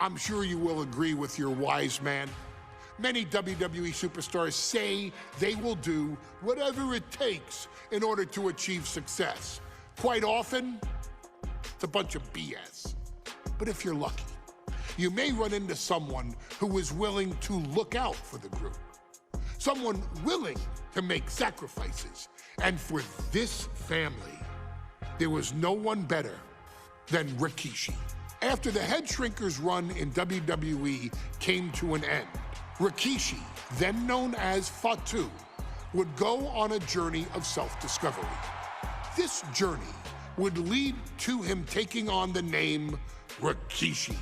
I'm sure you will agree with your wise man. Many WWE superstars say they will do whatever it takes in order to achieve success. Quite often, it's a bunch of BS. But if you're lucky, you may run into someone who is willing to look out for the group. Someone willing to make sacrifices. And for this family, there was no one better than Rikishi. After the Head Shrinkers run in WWE came to an end, Rikishi, then known as Fatu, would go on a journey of self-discovery. This journey would lead to him taking on the name Rikishi,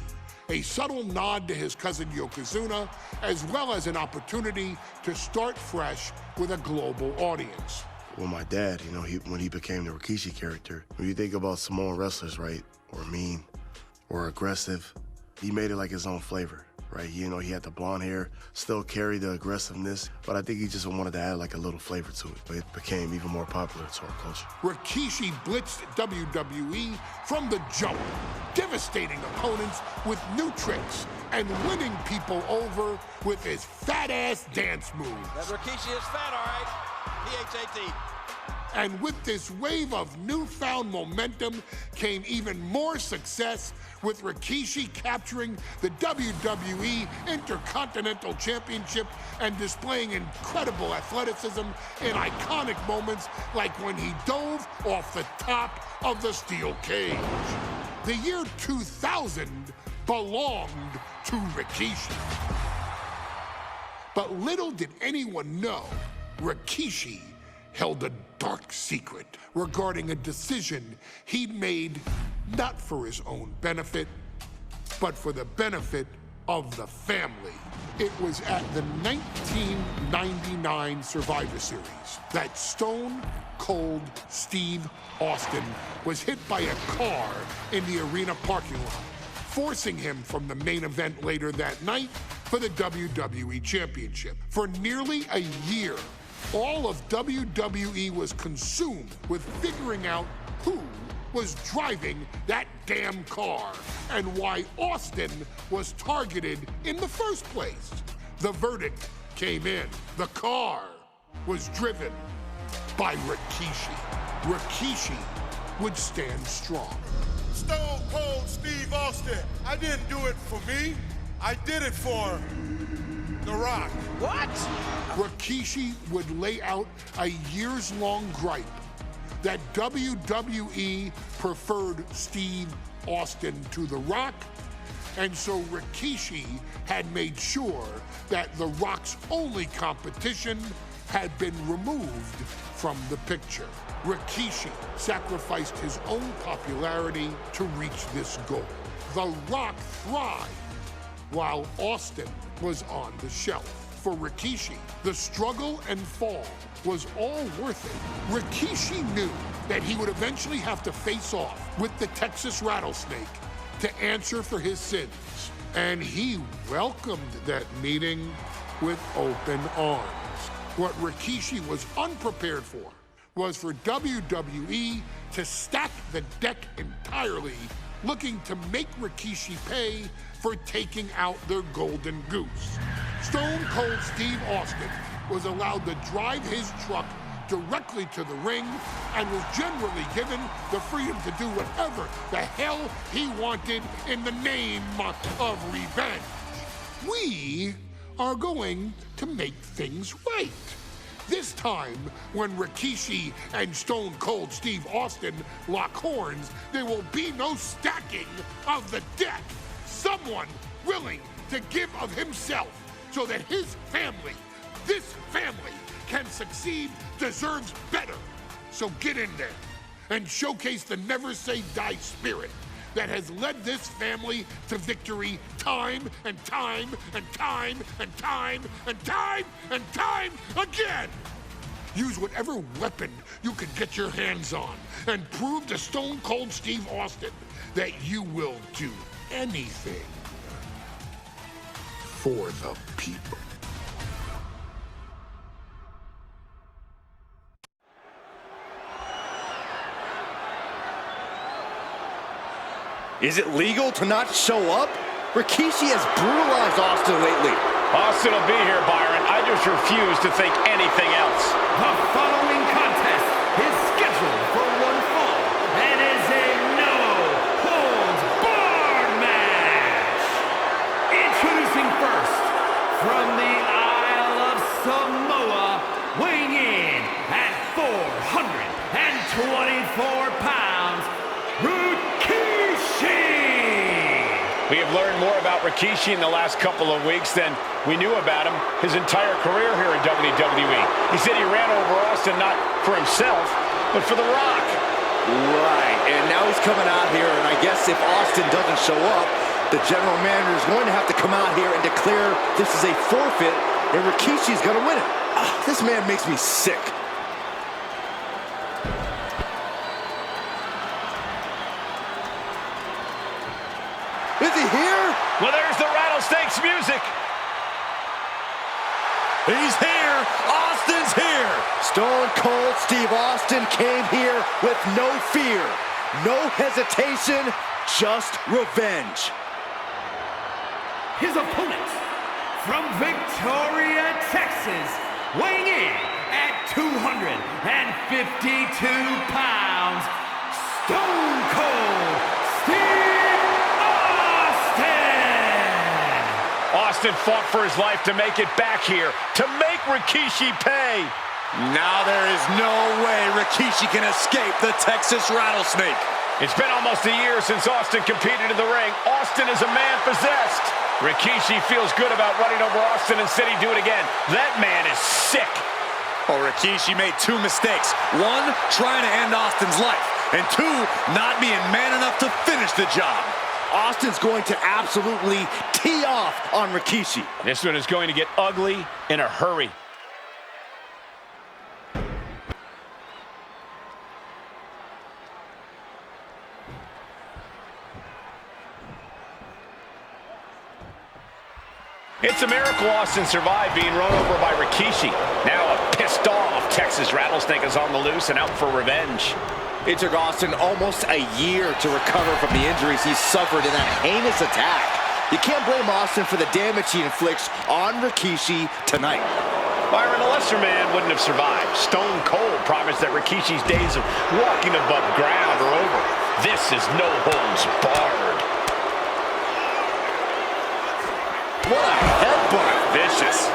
a subtle nod to his cousin Yokozuna, as well as an opportunity to start fresh with a global audience. Well, my dad, when he became the Rikishi character, when you think about Samoan wrestlers, right, or mean, or aggressive, he made it like his own flavor, right? He had the blonde hair, still carried the aggressiveness, but I think he just wanted to add like a little flavor to it. But it became even more popular to our culture. Rikishi blitzed WWE from the jump, devastating opponents with new tricks and winning people over with his fat-ass dance moves. That Rikishi is fat, all right. P-H-A-T. And with this wave of newfound momentum came even more success, with Rikishi capturing the WWE Intercontinental Championship and displaying incredible athleticism in iconic moments like when he dove off the top of the steel cage. The year 2000 belonged to Rikishi. But little did anyone know, Rikishi held a dark secret regarding a decision he'd made not for his own benefit, but for the benefit of the family. It was at the 1999 Survivor Series that Stone Cold Steve Austin was hit by a car in the arena parking lot, forcing him from the main event later that night for the WWE Championship. For nearly a year, all of WWE was consumed with figuring out who was driving that damn car and why Austin was targeted in the first place. The verdict came in. The car was driven by Rikishi. Rikishi would stand strong. Stone Cold Steve Austin. I didn't do it for me. I did it for The Rock. What? Rikishi would lay out a years-long gripe that WWE preferred Steve Austin to The Rock, and so Rikishi had made sure that The Rock's only competition had been removed from the picture. Rikishi sacrificed his own popularity to reach this goal. The Rock thrived while Austin was on the shelf. For Rikishi, the struggle and fall was all worth it. Rikishi knew that he would eventually have to face off with the Texas Rattlesnake to answer for his sins. And he welcomed that meeting with open arms. What Rikishi was unprepared for was for WWE to stack the deck entirely, looking to make Rikishi pay for taking out their golden goose. Stone Cold Steve Austin was allowed to drive his truck directly to the ring and was generally given the freedom to do whatever the hell he wanted in the name of revenge. We are going to make things right. This time, when Rikishi and Stone Cold Steve Austin lock horns, there will be no stacking of the deck. Someone willing to give of himself so that his family, this family, can succeed, deserves better. So get in there and showcase the never say die spirit that has led this family to victory time and time and time and time and time and time again. Use whatever weapon you can get your hands on and prove to Stone Cold Steve Austin that you will do anything for the people. Is it legal to not show up? Rikishi has brutalized Austin lately. Austin will be here, Byron. I just refuse to think anything else. The following contest is scheduled for one fall and is a no-holds-barred match. Introducing first, from the Isle of Samoa, weighing in at 424 pounds, Rikishi! We have learned more about Rikishi in the last couple of weeks than we knew about him his entire career here in WWE. He said he ran over Austin not for himself, but for The Rock. Right, and now he's coming out here, and I guess if Austin doesn't show up, the general manager is going to have to come out here and declare this is a forfeit, and Rikishi's going to win it. This man makes me sick. Is he here? Well, there's the Rattlesnakes music. He's here. Austin's here. Stone Cold Steve Austin came here with no fear, no hesitation, just revenge. His opponent, from Victoria, Texas, weighing in at 252 pounds, Stone Cold Steve Austin! Austin fought for his life to make it back here, to make Rikishi pay. Now there is no way Rikishi can escape the Texas Rattlesnake. It's been almost a year since Austin competed in the ring. Austin is a man possessed. Rikishi feels good about running over Austin and said he'd do it again. That man is sick. Oh, Rikishi made two mistakes. One, trying to end Austin's life. And two, not being man enough to finish the job. Austin's going to absolutely tee off on Rikishi. This one is going to get ugly in a hurry. It's a miracle Austin survived being run over by Rikishi. Now a pissed off Texas Rattlesnake is on the loose and out for revenge. It took Austin almost a year to recover from the injuries he suffered in that heinous attack. You can't blame Austin for the damage he inflicts on Rikishi tonight. Byron, a lesser man wouldn't have survived. Stone Cold promised that Rikishi's days of walking above ground are over. This is no holds barred. What a headbutt. Vicious.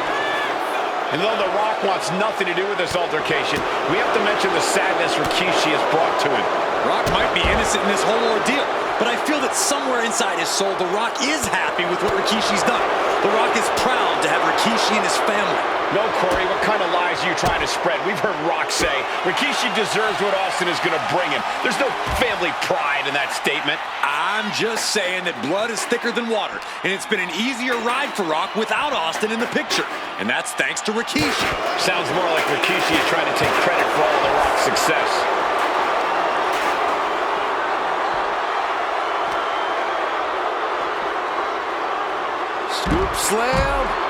And though The Rock wants nothing to do with this altercation, we have to mention the sadness Rikishi has brought to him. Rock might be innocent in this whole ordeal, but I feel that somewhere inside his soul, The Rock is happy with what Rikishi's done. The Rock is proud to have Rikishi and his family. No, Corey, what kind of lies are you trying to spread? We've heard Rock say Rikishi deserves what Austin is going to bring him. There's no family pride in that statement. I'm just saying that blood is thicker than water, and it's been an easier ride for Rock without Austin in the picture, and that's thanks to Rikishi. Sounds more like Rikishi is trying to take credit for all The Rock's success. Scoop slam.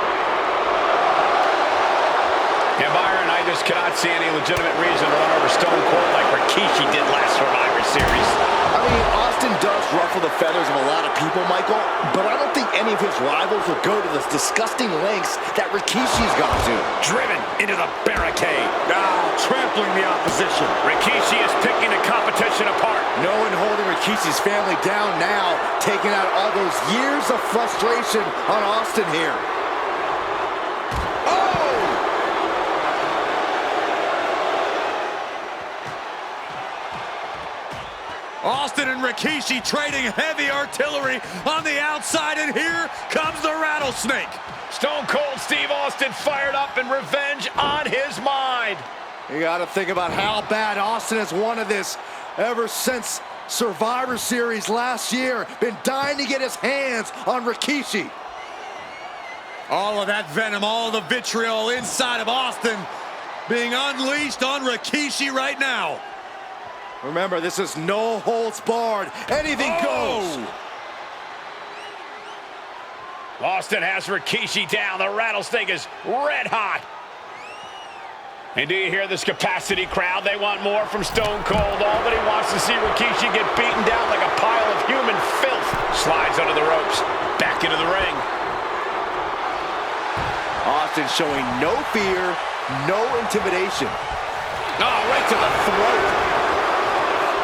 And Byron, I just cannot see any legitimate reason to run over Stone Cold like Rikishi did last Survivor Series. I mean, Austin does ruffle the feathers of a lot of people, Michael, but I don't think any of his rivals would go to the disgusting lengths that Rikishi's gone to. Driven into the barricade. Now, trampling the opposition. Rikishi is picking the competition apart. No one holding Rikishi's family down now, taking out all those years of frustration on Austin here. Austin and Rikishi trading heavy artillery on the outside, and here comes the Rattlesnake. Stone Cold Steve Austin fired up and revenge on his mind. You got to think about how bad Austin has wanted this ever since Survivor Series last year. Been dying to get his hands on Rikishi. All of that venom, all of the vitriol inside of Austin being unleashed on Rikishi right now. Remember, this is no holds barred. Anything goes. Austin has Rikishi down. The Rattlesnake is red hot. And do you hear this capacity crowd? They want more from Stone Cold. Nobody wants to see Rikishi get beaten down like a pile of human filth. Slides under the ropes. Back into the ring. Austin showing no fear, no intimidation. Oh, right to the throat.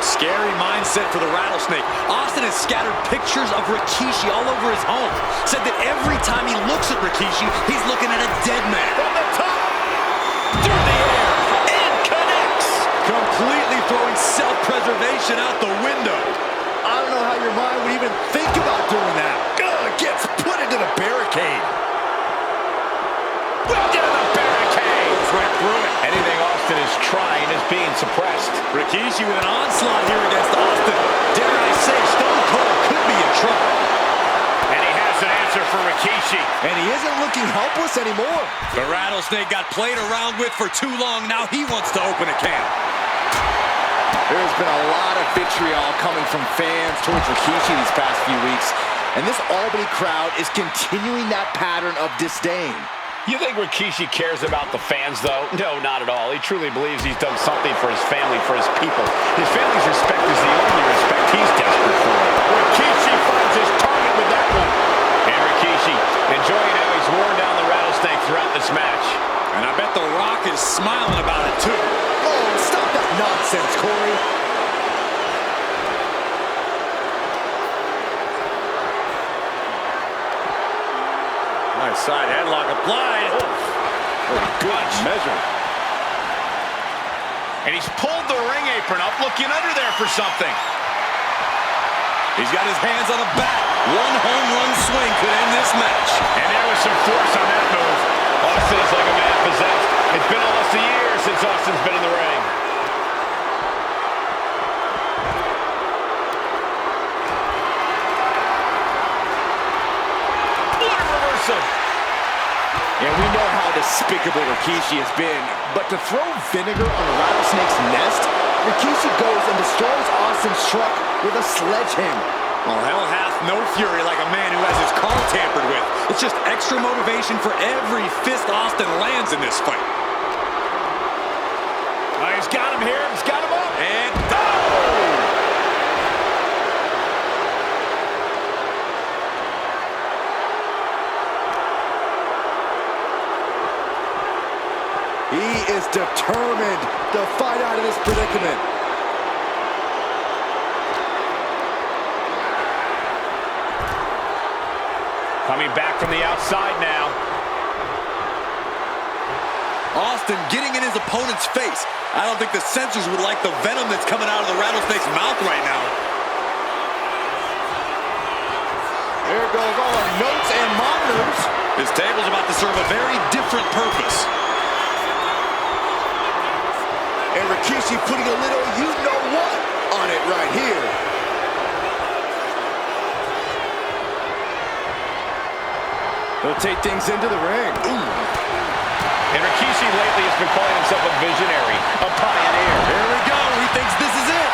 Scary mindset for the Rattlesnake. Austin has scattered pictures of Rikishi all over his home. Said that every time he looks at Rikishi, he's looking at a dead man. From the top! Through the air, and connects! Completely throwing self-preservation out the window. I don't know how your mind would even think about doing that. Gets put into the barricade. Well, get in the barricade! Goes right through it. Anything Austin is trying is being suppressed. Rikishi with an onslaught here against Austin. Dare I say, Stone Cold could be in trouble. And he has an answer for Rikishi. And he isn't looking helpless anymore. The Rattlesnake got played around with for too long. Now he wants to open a can. There's been a lot of vitriol coming from fans towards Rikishi these past few weeks. And this Albany crowd is continuing that pattern of disdain. You think Rikishi cares about the fans, though? No, not at all. He truly believes he's done something for his family, for his people. His family's respect is the only respect he's desperate for. Rikishi finds his target with that one. And Rikishi enjoying how he's worn down the Rattlesnake throughout this match. And I bet The Rock is smiling about it, too. Oh, stop that nonsense, Corey. Nice side headlock applied. Good measure. And he's pulled the ring apron up, looking under there for something. He's got his hands on a bat. One home run swing could end this match. And there was some force on that move. Austin is like a man possessed. It's been almost a year since Austin's been in the ring. What a reversal. And we know how despicable Rikishi has been, but to throw vinegar on a rattlesnake's nest, Rikishi goes and destroys Austin's truck with a sledgehammer. Well, hell hath no fury like a man who has his car tampered with. It's just extra motivation for every fist Austin lands in this fight. He's got him here. He's got him up. And He is determined to fight out of this predicament. Coming back from the outside now. Austin getting in his opponent's face. I don't think the censors would like the venom that's coming out of the Rattlesnake's mouth right now. There goes all our notes and monitors. His table's about to serve a very different purpose. And Rikishi putting a little you-know-what on it right here. He'll take things into the ring. Ooh. And Rikishi lately has been calling himself a visionary, a pioneer. There we go. He thinks this is it.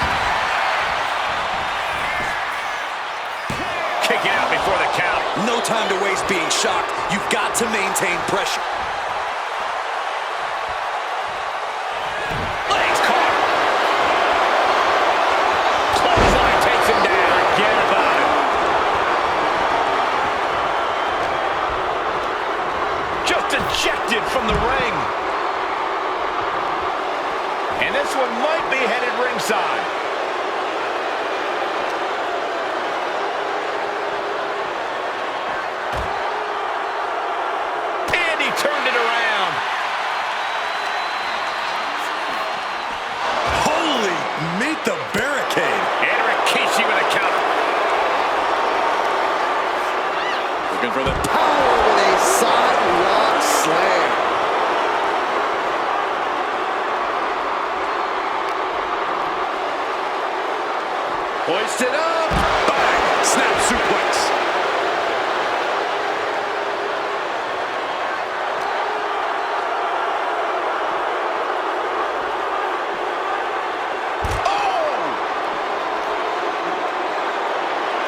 Kicking out before the count. No time to waste being shocked. You've got to maintain pressure. Legs caught. Clothesline takes him down. Forget about it. Just ejected from the ring. And this one might be headed ringside. And he turned it around. Holy, meet the barricade. And Rikishi with a counter. Looking for the Power with a sidewalk slam. hoisted up. Bang! Snap suplex.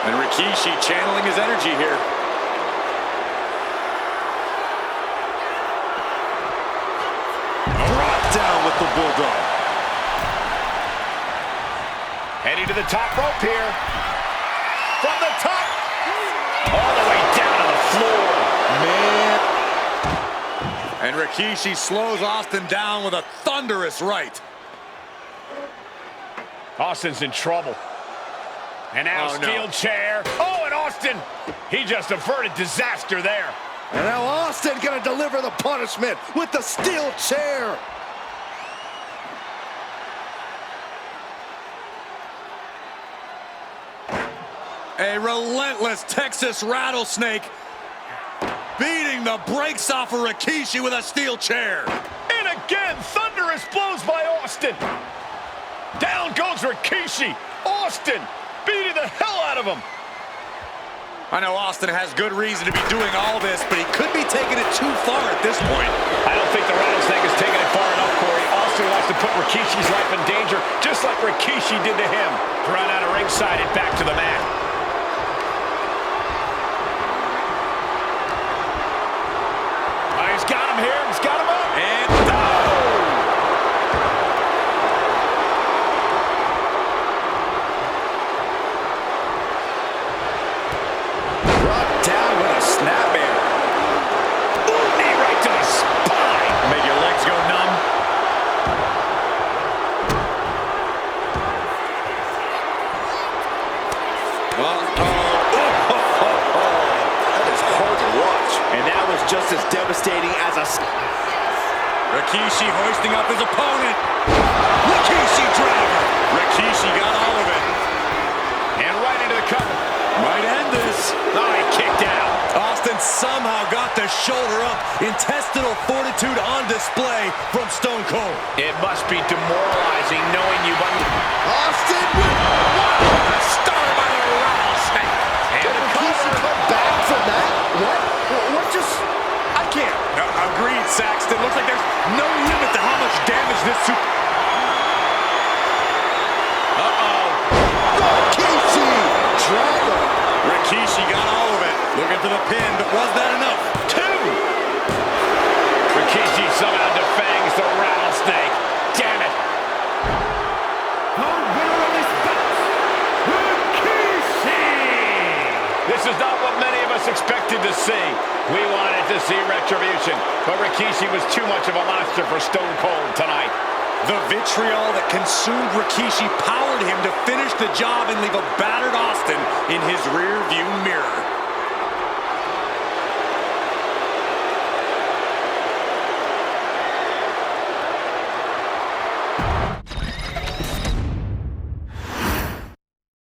And Rikishi channeling his energy here. Brought down. with the Bulldog. Heading to the top rope here. From the top. All the way down to the floor. Man. And Rikishi slows Austin down with a thunderous right. Austin's in trouble. And now steel chair. Oh, and Austin, he just averted disaster there. And now Austin gonna deliver the punishment with the steel chair. A relentless Texas rattlesnake beating the brakes off of Rikishi with a steel chair. And again, thunderous blows by Austin. Down goes Rikishi. Austin beating the hell out of him. I know Austin has good reason to be doing all this, but he could be taking it too far at this point. I don't think the rattlesnake is taking it far enough, Corey. Austin wants to put Rikishi's life in danger, just like Rikishi did to him. Run out of ringside and back to the mat. He's got him here. He's got him up. And brought down with a snapmare. Knee right to the spine. Make your legs go numb. That is hard to watch. And that was just as devastating as a... Rikishi hoisting up his opponent. Rikishi driver. Rikishi got all of it. And right into the cover. Might end this. Oh, he kicked out. Austin somehow got the shoulder up. Intestinal fortitude on display from Stone Cold. It must be demoralizing knowing you've Austin with star by the rattlesnake. And the cover. come back from that? What just... I can't. Agreed, Saxton. Looks like there's no limit to how much damage this super... Rikishi! Driver! Rikishi got all of it. Looking for the pin, but was that enough? Two. Rikishi somehow defangs the rattlesnake. Damn it. The winner of this bout, Rikishi! This is not what many of us expected to see. We wanted to see retribution, but Rikishi was too much of a monster for Stone Cold tonight. The vitriol that consumed Rikishi powered him to finish the job and leave a battered Austin in his rear view mirror.